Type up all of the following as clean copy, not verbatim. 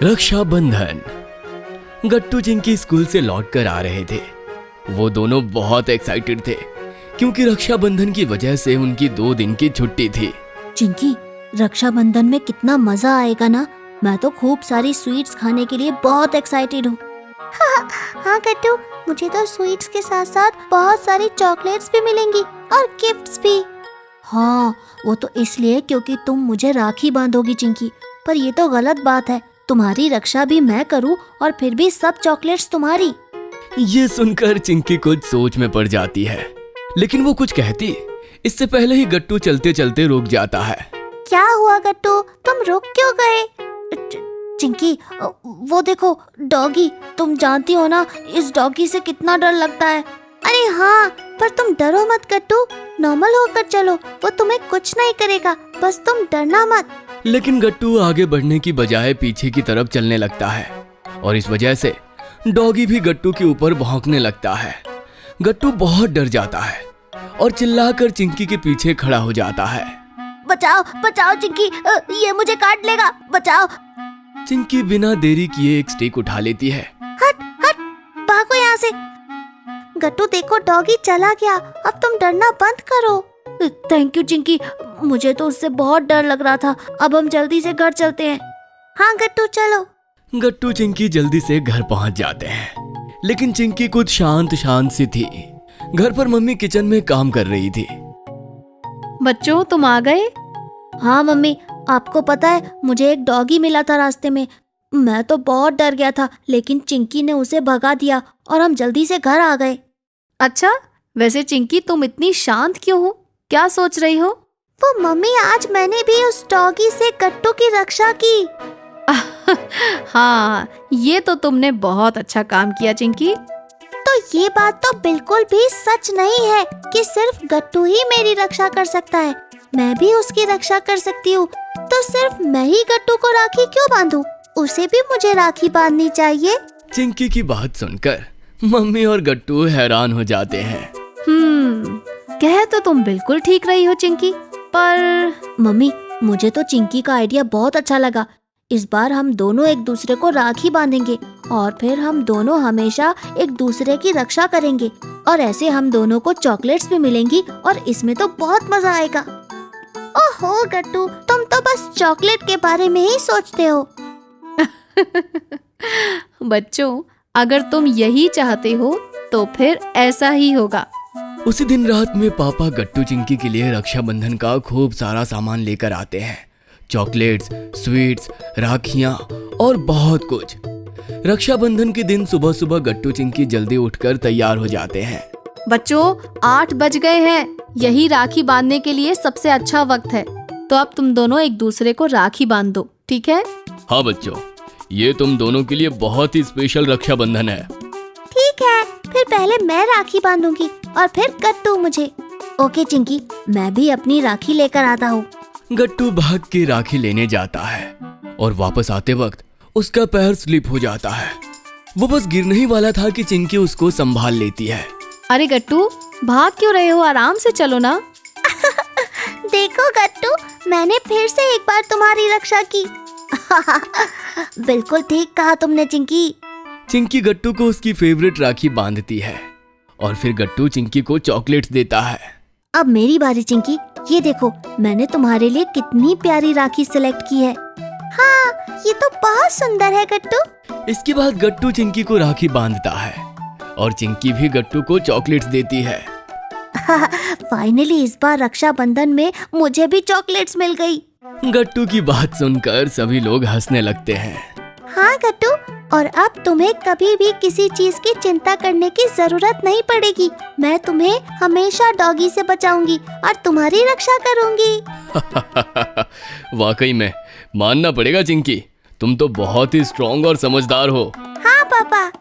रक्षाबंधन। गट्टू Chinki school से लौटकर आ रहे थे। वो दोनों बहुत एक्साइटेड थे क्योंकि रक्षाबंधन की वजह से उनकी 2 दिन की छुट्टी थी। चिंकी, रक्षाबंधन में कितना मजा आएगा ना। मैं तो खूब सारी स्वीट्स खाने के लिए बहुत एक्साइटेड हूँ। हाँ गट्टू, मुझे तो स्वीट्स के साथ साथ बहुत सारी चॉकलेट्स भी मिलेंगी और गिफ्ट्स भी। हाँ, वो तो इसलिए क्योंकि तुम मुझे राखी बांधोगी चिंकी। पर ये तो गलत बात है, तुम्हारी रक्षा भी मैं करूँ और फिर भी सब चॉकलेट्स तुम्हारी। ये सुनकर चिंकी कुछ सोच में पड़ जाती है, लेकिन वो कुछ कहती इससे पहले ही गट्टू चलते चलते रुक जाता है। क्या हुआ गट्टू, तुम रुक क्यों गए? चिंकी, वो देखो डॉगी। तुम जानती हो ना इस डॉगी से कितना डर लगता है। अरे हाँ, पर तुम डरो मत गट्टू, नॉर्मल होकर चलो, वो तुम्हें कुछ नहीं करेगा, बस तुम डरना मत। लेकिन गट्टू आगे बढ़ने की बजाय पीछे की तरफ चलने लगता है और इस वजह से डॉगी भी गट्टू के ऊपर भौंकने लगता है। गट्टू बहुत डर जाता है और चिल्लाकर चिंकी के पीछे खड़ा हो जाता है। बचाओ बचाओ चिंकी, ये मुझे काट लेगा, बचाओ। चिंकी बिना देरी किए एक स्टिक उठा लेती है। हट हट, भागो यहाँ से। गट्टू देखो, डॉगी चला गया, अब तुम डरना बंद करो। थैंक यू चिंकी, मुझे तो उससे बहुत डर लग रहा था। अब हम जल्दी से घर चलते हैं। हाँ गट्टू चलो। गट्टू चिंकी जल्दी से घर पहुंच जाते हैं, लेकिन चिंकी कुछ शांत शांत सी थी। घर पर मम्मी किचन में काम कर रही थी। बच्चों, तुम आ गए? हाँ मम्मी, आपको पता है मुझे एक डॉगी मिला था रास्ते में। मैं तो बहुत डर गया था, लेकिन चिंकी ने उसे भगा दिया और हम जल्दी से घर आ गए। अच्छा, वैसे चिंकी तुम इतनी शांत क्यों हो? क्या सोच रही हो? वो मम्मी, आज मैंने भी उस डॉगी से गट्टू की रक्षा की। हाँ, ये तो तुमने बहुत अच्छा काम किया चिंकी। तो ये बात तो बिल्कुल भी सच नहीं है कि सिर्फ गट्टू ही मेरी रक्षा कर सकता है। मैं भी उसकी रक्षा कर सकती हूँ। तो सिर्फ मैं ही गट्टू को राखी क्यों बांधूं? उसे भी मुझे राखी बांधनी चाहिए। चिंकी की बात सुनकर मम्मी और गट्टू हैरान हो जाते हैं। कह तो तुम बिल्कुल ठीक रही हो चिंकी, पर मम्मी, मुझे तो चिंकी का आइडिया बहुत अच्छा लगा। इस बार हम दोनों एक दूसरे को राखी बांधेंगे और फिर हम दोनों हमेशा एक दूसरे की रक्षा करेंगे और ऐसे हम दोनों को चॉकलेट्स भी मिलेंगी और इसमें तो बहुत मजा आएगा। ओहो गट्टू, तुम तो बस चॉकलेट के बारे में ही सोचते हो। बच्चों, अगर तुम यही चाहते हो तो फिर ऐसा ही होगा। उसी दिन रात में पापा गट्टू चिंकी के लिए रक्षाबंधन का खूब सारा सामान लेकर आते हैं। चॉकलेट्स, स्वीट्स, राखियां और बहुत कुछ। रक्षाबंधन के दिन सुबह सुबह गट्टू चिंकी जल्दी उठकर तैयार हो जाते हैं। बच्चों, 8 बज गए हैं। यही राखी बांधने के लिए सबसे अच्छा वक्त है। तो अब तुम दोनों एक दूसरे को राखी बांध दो, ठीक है? हाँ बच्चों, ये तुम दोनों के लिए बहुत ही स्पेशल रक्षाबंधन है। ठीक है, फिर पहले मैं राखी बांधूंगी और फिर गट्टू मुझे। ओके चिंकी, मैं भी अपनी राखी लेकर आता हूँ। गट्टू भाग के राखी लेने जाता है और वापस आते वक्त उसका पैर स्लिप हो जाता है। वो बस गिरने ही वाला था कि चिंकी उसको संभाल लेती है। अरे गट्टू, भाग क्यों रहे हो? आराम से चलो ना। देखो गट्टू, मैंने फिर से एक बार तुम्हारी रक्षा की। बिल्कुल ठीक कहा तुमने चिंकी। चिंकी गट्टू को उसकी फेवरेट राखी बांधती है और फिर गट्टू चिंकी को चॉकलेट्स देता है। अब मेरी बारी चिंकी, ये देखो मैंने तुम्हारे लिए कितनी प्यारी राखी सिलेक्ट की है। हाँ, ये तो बहुत सुंदर है गट्टू। इसके बाद गट्टू चिंकी को राखी बांधता है और चिंकी भी गट्टू को चॉकलेट्स देती है। फाइनली इस बार रक्षाबंधन में मुझे भी चॉकलेट्स मिल गई। गट्टू की बात सुनकर सभी लोग हंसने लगते हैं। हाँ गट्टू, और अब तुम्हें कभी भी किसी चीज की चिंता करने की जरूरत नहीं पड़ेगी। मैं तुम्हें हमेशा डॉगी से बचाऊंगी और तुम्हारी रक्षा करूंगी। वाकई में मानना पड़ेगा चिंकी, तुम तो बहुत ही स्ट्रॉन्ग और समझदार हो। हाँ पापा।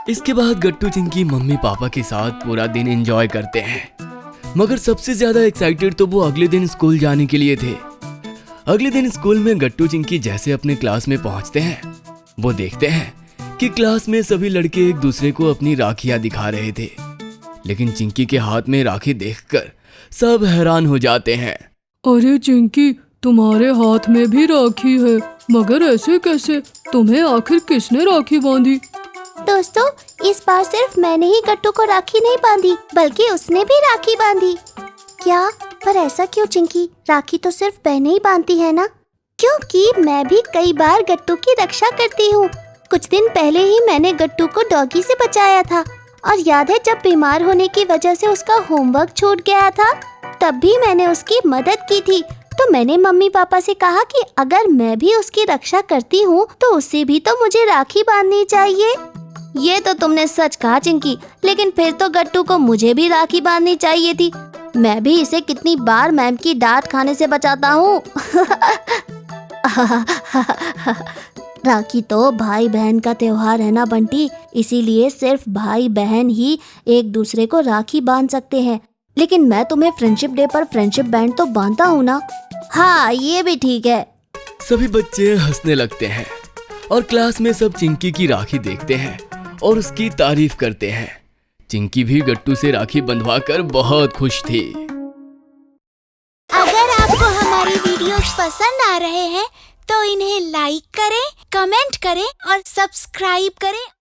इसके बाद गट्टू चिंकी मम्मी पापा के साथ पूरा दिन एंजॉय करते हैं, मगर सबसे ज्यादा एक्साइटेड तो वो अगले दिन स्कूल जाने के लिए थे। अगले दिन स्कूल में गट्टू चिंकी जैसे अपने क्लास में पहुंचते हैं, वो देखते हैं कि क्लास में सभी लड़के एक दूसरे को अपनी राखियां दिखा रहे थे, लेकिन चिंकी के हाथ में राखी देखकर सब हैरान हो जाते हैं। अरे चिंकी, तुम्हारे हाथ में भी राखी है, मगर ऐसे कैसे? तुम्हें आखिर किसने राखी बांधी? दोस्तों, इस बार सिर्फ मैंने ही गट्टू को राखी नहीं बांधी, बल्कि उसने भी राखी बांधी। क्या? पर ऐसा क्यों चिंकी? राखी तो सिर्फ बहनें ही बांधती है ना? क्योंकि मैं भी कई बार गट्टू की रक्षा करती हूँ। कुछ दिन पहले ही मैंने गट्टू को डॉगी से बचाया था, और याद है जब बीमार होने की वजह से उसका होमवर्क छूट गया था, तब भी मैंने उसकी मदद की थी। तो मैंने मम्मी पापा से कहा कि अगर मैं भी उसकी रक्षा करती हूँ तो उससे भी तो मुझे राखी बांधनी चाहिए। ये तो तुमने सच कहा चिंकी, लेकिन फिर तो गट्टू को मुझे भी राखी बांधनी चाहिए थी। मैं भी इसे कितनी बार मैम की डांट खाने से बचाता हूँ। राखी तो भाई बहन का त्योहार है ना बंटी, इसीलिए सिर्फ भाई बहन ही एक दूसरे को राखी बांध सकते हैं। लेकिन मैं तुम्हें फ्रेंडशिप डे पर फ्रेंडशिप बैंड तो बांधता हूँ ना। हाँ, ये भी ठीक है। सभी बच्चे हंसने लगते हैं और क्लास में सब चिंकी की राखी देखते हैं और उसकी तारीफ करते हैं। चिंकी भी गट्टू से राखी बंधवाकर बहुत खुश थी। अगर आपको हमारी वीडियोस पसंद आ रहे हैं तो इन्हें लाइक करें, कमेंट करें और सब्सक्राइब करें